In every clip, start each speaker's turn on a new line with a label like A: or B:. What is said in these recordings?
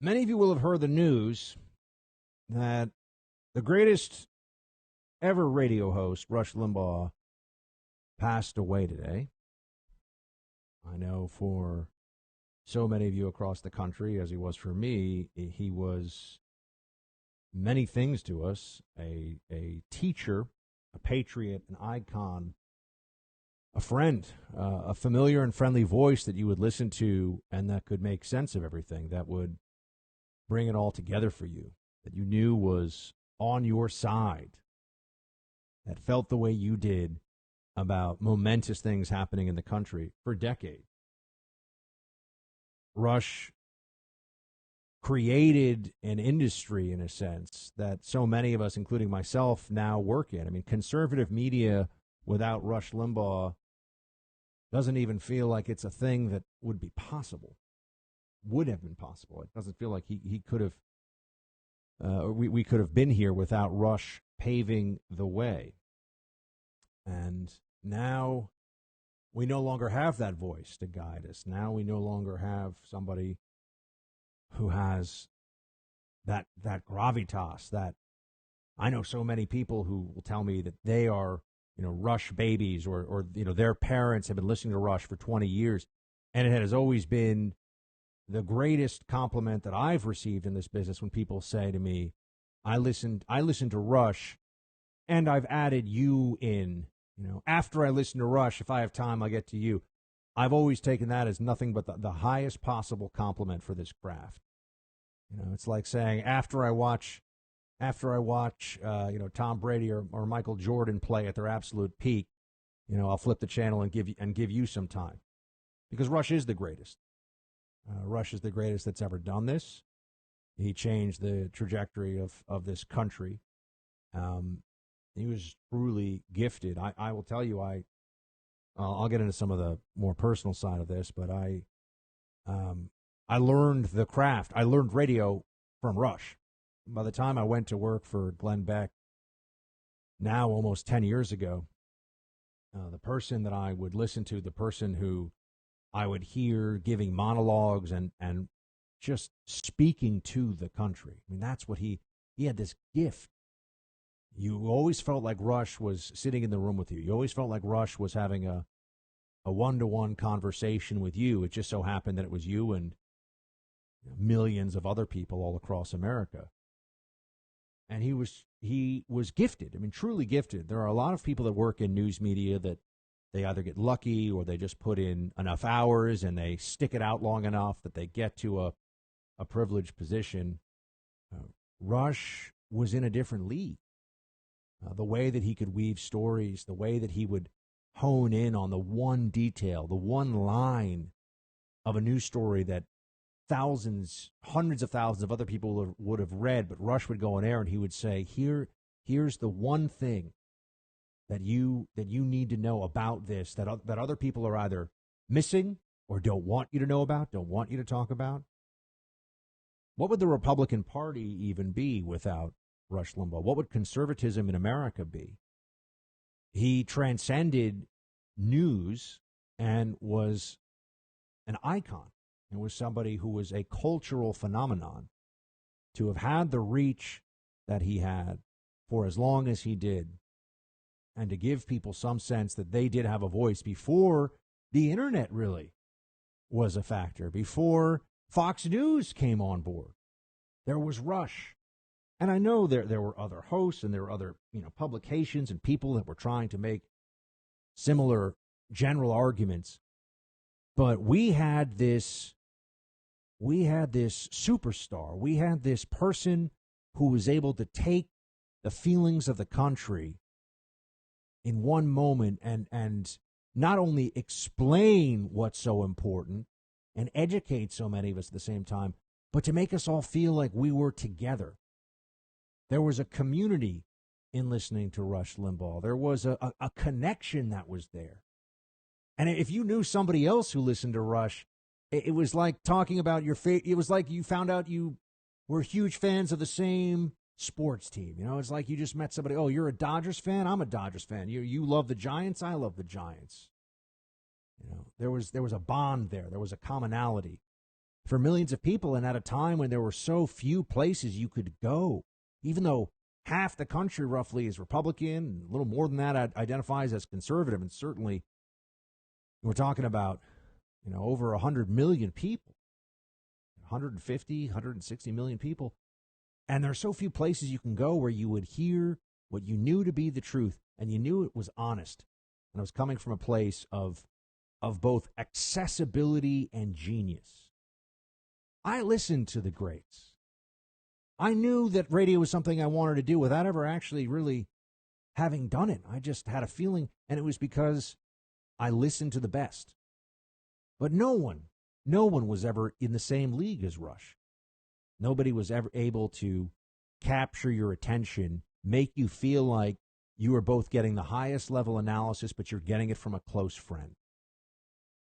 A: Many of you will have heard the news that the greatest ever radio host, Rush Limbaugh, passed away today. I know for so many of you across the country, as he was for me, he was many things to us: a teacher, a patriot, an icon, a friend, a familiar and friendly voice that you would listen to and that could make sense of everything, that would bring it all together for you, that you knew was on your side, that felt the way you did about momentous things happening in the country for decades. Rush created an industry, in a sense, that so many of us, including myself, now work in. I mean, conservative media without Rush Limbaugh doesn't even feel like it's a thing that would be possible, would have been possible. It doesn't feel like he could have, we could have been here without Rush paving the way. And now we no longer have that voice to guide us. Now we no longer have somebody who has that gravitas. That I know so many people who will tell me that they are, Rush babies, or their parents have been listening to Rush for 20 years, and it has always been the greatest compliment that I've received in this business when people say to me, I listened to Rush, and I've added you in. After I listen to Rush, if I have time, I'll get to you. I've always taken that as nothing but the highest possible compliment for this craft. It's like saying after I watch Tom Brady or Michael Jordan play at their absolute peak, I'll flip the channel and give you some time, because Rush is the greatest. Rush is the greatest that's ever done this. He changed the trajectory of this country. He was truly gifted. I will tell you, I'll get into some of the more personal side of this, but I learned the craft. I learned radio from Rush. By the time I went to work for Glenn Beck, now almost 10 years ago, the person that I would listen to, the person who I would hear giving monologues and just speaking to the country. I mean, that's what he had this gift. You always felt like Rush was sitting in the room with you. You always felt like Rush was having a one-to-one conversation with you. It just so happened that it was you and millions of other people all across America. And he was gifted. I mean, truly gifted. There are a lot of people that work in news media that they either get lucky or they just put in enough hours and they stick it out long enough that they get to a privileged position. Rush was in a different league. The way that he could weave stories, the way that he would hone in on the one detail, the one line of a news story that thousands, hundreds of thousands of other people would have read, but Rush would go on air and he would say, here's the one thing that you need to know about this that other people are either missing or don't want you to know about, don't want you to talk about. What would the Republican Party even be without Rush Limbaugh? What would conservatism in America be? He transcended news and was an icon. It was somebody who was a cultural phenomenon. To have had the reach that he had for as long as he did, and to give people some sense that they did have a voice before the internet really was a factor, before Fox News came on board. There was Rush. And I know there were other hosts and there were other publications and people that were trying to make similar general arguments. But we had this superstar. We had this person who was able to take the feelings of the country in one moment and not only explain what's so important and educate so many of us at the same time, but to make us all feel like we were together. There was a community in listening to Rush Limbaugh. There was a connection that was there. And if you knew somebody else who listened to Rush, it was like talking about your favorite. It was like you found out you were huge fans of the same sports team. It's like you just met somebody. Oh, you're a Dodgers fan? I'm a Dodgers fan. You love the Giants? I love the Giants. There was a bond there. There was a commonality. for millions of people, and at a time when there were so few places you could go, even though half the country roughly is Republican, a little more than that identifies as conservative, and certainly we're talking about, over 100 million people, 150, 160 million people, and there are so few places you can go where you would hear what you knew to be the truth, and you knew it was honest, and it was coming from a place of both accessibility and genius. I listened to the greats. I knew that radio was something I wanted to do without ever actually really having done it. I just had a feeling, and it was because I listened to the best. But no one was ever in the same league as Rush. Nobody was ever able to capture your attention, make you feel like you are both getting the highest level analysis, but you're getting it from a close friend.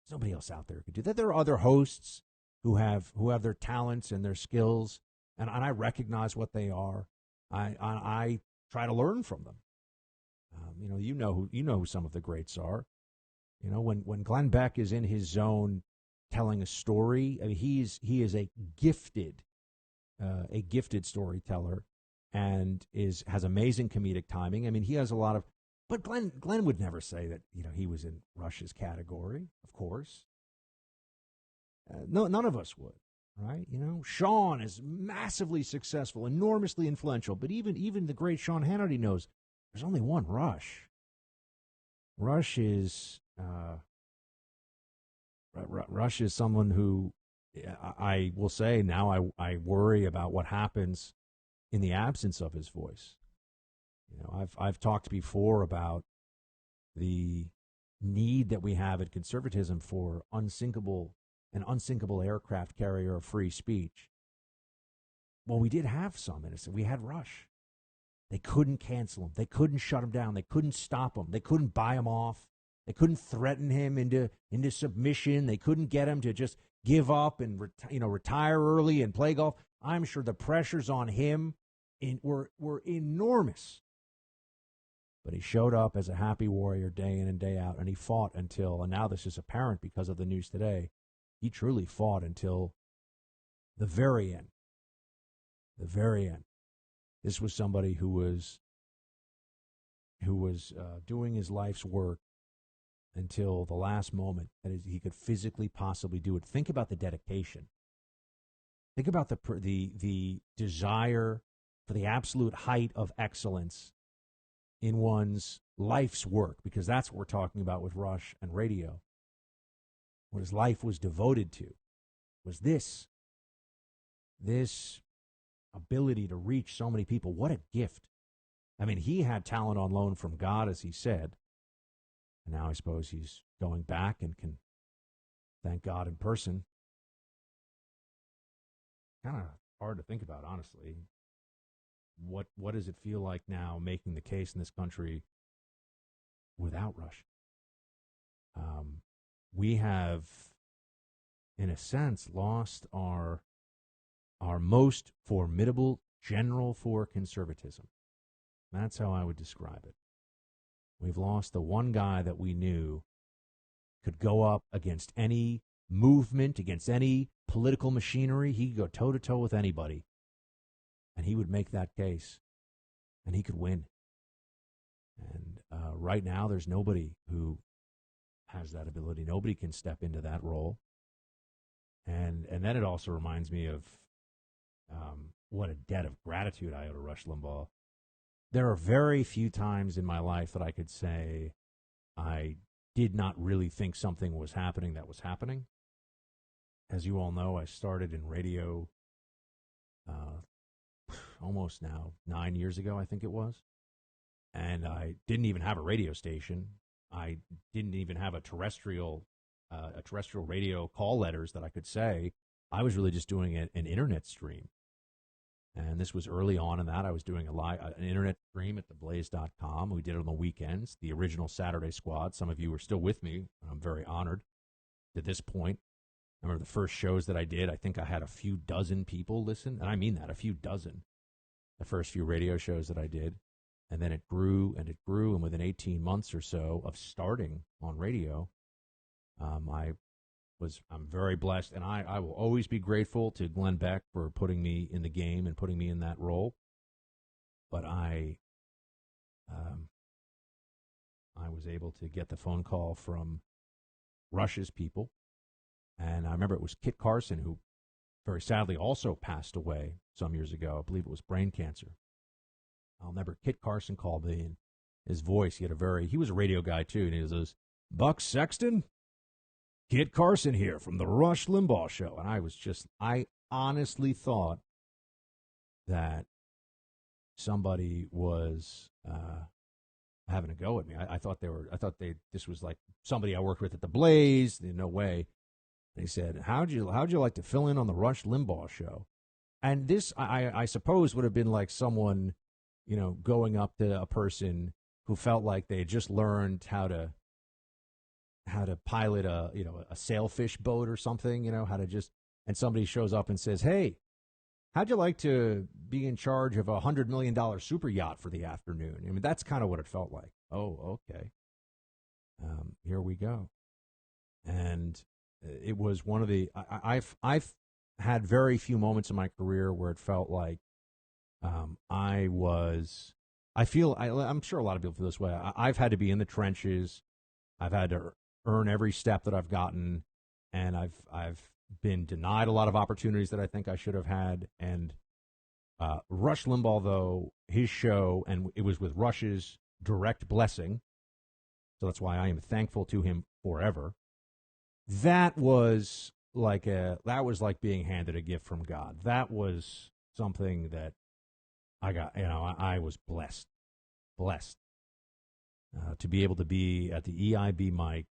A: There's nobody else out there who could do that. There are other hosts who have their talents and their skills, and I recognize what they are. I try to learn from them. You know who some of the greats are. When Glenn Beck is in his zone telling a story, I mean, he is a gifted storyteller, and has amazing comedic timing. I mean, he has a lot of. But Glenn would never say that he was in Rush's category. Of course, no, none of us would, right? Sean is massively successful, enormously influential. But even the great Sean Hannity knows there's only one Rush. Rush is someone who I will say now I worry about what happens in the absence of his voice. I've talked before about the need that we have at conservatism for an unsinkable aircraft carrier of free speech. Well, we did have some in it. We had Rush. They couldn't cancel him. They couldn't shut him down. They couldn't stop him. They couldn't buy him off. They couldn't threaten him into submission. They couldn't get him to just give up and retire early and play golf. I'm sure the pressures on him were enormous. But he showed up as a happy warrior day in and day out, and he fought until, and now this is apparent because of the news today, he truly fought until the very end. The very end. This was somebody who was doing his life's work until the last moment that he could physically possibly do it. Think about the dedication. Think about the desire for the absolute height of excellence in one's life's work, because that's what we're talking about with Rush and radio. What his life was devoted to was this ability to reach so many people. What a gift. I mean, he had talent on loan from God, as he said. And now I suppose he's going back and can thank God in person. Kind of hard to think about, honestly. What does it feel like now making the case in this country without Rush? We have, in a sense, lost our most formidable general for conservatism. That's how I would describe it. We've lost the one guy that we knew could go up against any movement, against any political machinery. He could go toe-to-toe with anybody, and he would make that case, and he could win. And right now, there's nobody who has that ability. Nobody can step into that role. And then it also reminds me of what a debt of gratitude I owe to Rush Limbaugh. There are very few times in my life that I could say I did not really think something was happening that was happening. As you all know, I started in radio almost now 9 years ago, I think it was. And I didn't even have a radio station. I didn't even have a terrestrial radio call letters that I could say. I was really just doing an internet stream. And this was early on in that. I was doing an internet stream at theblaze.com. We did it on the weekends, the original Saturday Squad. Some of you are still with me. I'm very honored to this point. I remember the first shows that I did, I think I had a few dozen people listen. And I mean that, a few dozen. The first few radio shows that I did. And then it grew and it grew. And within 18 months or so of starting on radio, I I'm very blessed, and I will always be grateful to Glenn Beck for putting me in the game and putting me in that role. But I was able to get the phone call from Rush's people, and I remember it was Kit Carson, who very sadly also passed away some years ago. I believe it was brain cancer. I'll remember Kit Carson called me, and his voice, he was a radio guy too, and he was, Buck Sexton, Kit Carson here from the Rush Limbaugh Show. And I honestly thought that somebody was having a go at me. I thought this was like somebody I worked with at the Blaze. No way. They said, how'd you like to fill in on the Rush Limbaugh Show? And this, I suppose, would have been like someone, going up to a person who felt like they had just learned how to pilot a sailfish boat or something, and somebody shows up and says, hey, how'd you like to be in charge of a $100 million super yacht for the afternoon? I mean, that's kind of what it felt like. Oh, okay. Here we go. And it was one of the, I've had very few moments in my career where it felt like I'm sure a lot of people feel this way. I've had to be in the trenches. I've had to earn every step that I've gotten, and I've been denied a lot of opportunities that I think I should have had. And Rush Limbaugh, though, his show, and it was with Rush's direct blessing, so that's why I am thankful to him forever. That was like being handed a gift from God. That was something that I got. I was blessed to be able to be at the EIB mic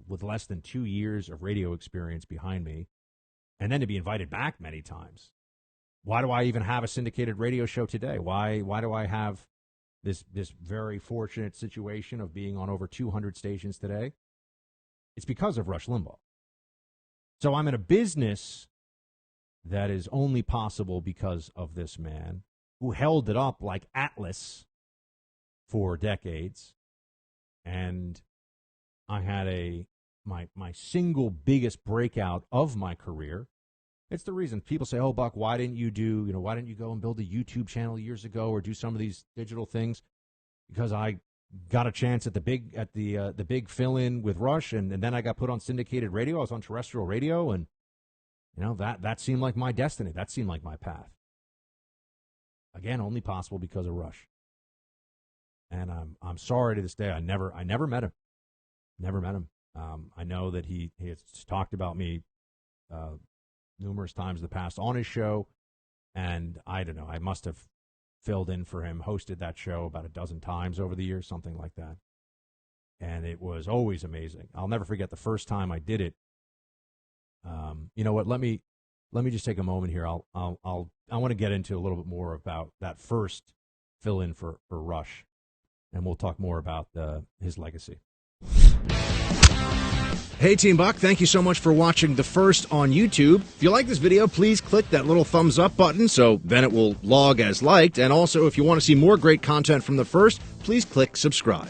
A: with less than 2 years of radio experience behind me, and then to be invited back many times. Why do I even have a syndicated radio show today? Why do I have this very fortunate situation of being on over 200 stations today? It's because of Rush Limbaugh. So I'm in a business that is only possible because of this man who held it up like Atlas for decades. And I had my single biggest breakout of my career. It's the reason people say, "Oh, Buck, why didn't you go and build a YouTube channel years ago or do some of these digital things?" Because I got a chance at the big fill-in with Rush, and then I got put on syndicated radio. I was on terrestrial radio, and that seemed like my destiny. That seemed like my path. Again, only possible because of Rush. And I'm sorry to this day, I never met him. Never met him. I know that he has talked about me numerous times in the past on his show, and I don't know. I must have filled in for him, hosted that show about a dozen times over the years, something like that. And it was always amazing. I'll never forget the first time I did it. You know what? Let me just take a moment here. I want to get into a little bit more about that first fill in for Rush, and we'll talk more about his legacy. Hey, Team Buck, thank you so much for watching The First on YouTube. If you like this video, please click that little thumbs up button so then it will log as liked. And also, if you want to see more great content from The First, please click subscribe.